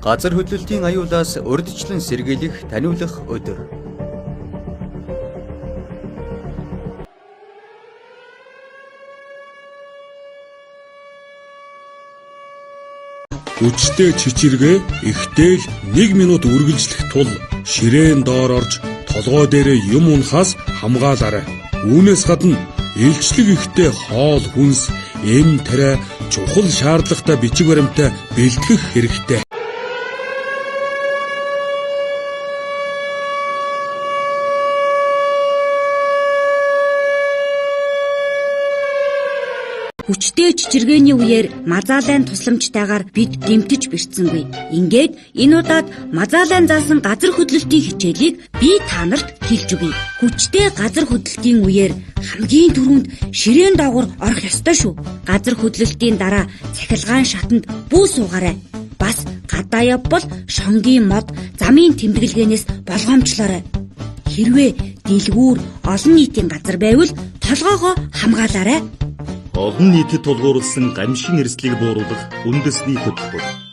Газар хөдлөлтийн аюулаас урьдчилан сэргийлэх таниулах өдөр. Хүчтэй чичиргээ ихтэйг 1 минут үргэлжлэх тул ширээн доор орж толгой дээрээ юм унахаас хамгаалаарай. Үүнээс гадна илчлэг ихтэй хоол хүнс, эм тарай чухал шаардлагатай бичиг баримтаа бэлтгэх хэрэгтэй. Хүчтэй чичиргээний үеэр мазаалайн тусламжтайгаар бид дэмтэж бэрцсэнгүй. Ингээд энэ удаад мазаалайн заасан газар хөдлөлтийн хичээлийг би та нарт хэлж өгье. Хүчтэй газар хөдлөлтийн үеэр хамгийн түрүүнд ширээн доогуур орох ёстой шүү. Газар хөдлөлтийн дараа цахилгаан шатанд бүү суугаарай. Бас гадаа явбал шонгийн мод, замын тэмдэглэгээнээс болгоомжлоорой. Хэрвээ дэлгүүр олон нийтийн газар байвал толгоогоо хамгаалаарай. Олон нийтэд тулгуурласан гамшигын эрсдлийг бууруулах үндэсний хөтөлбөр.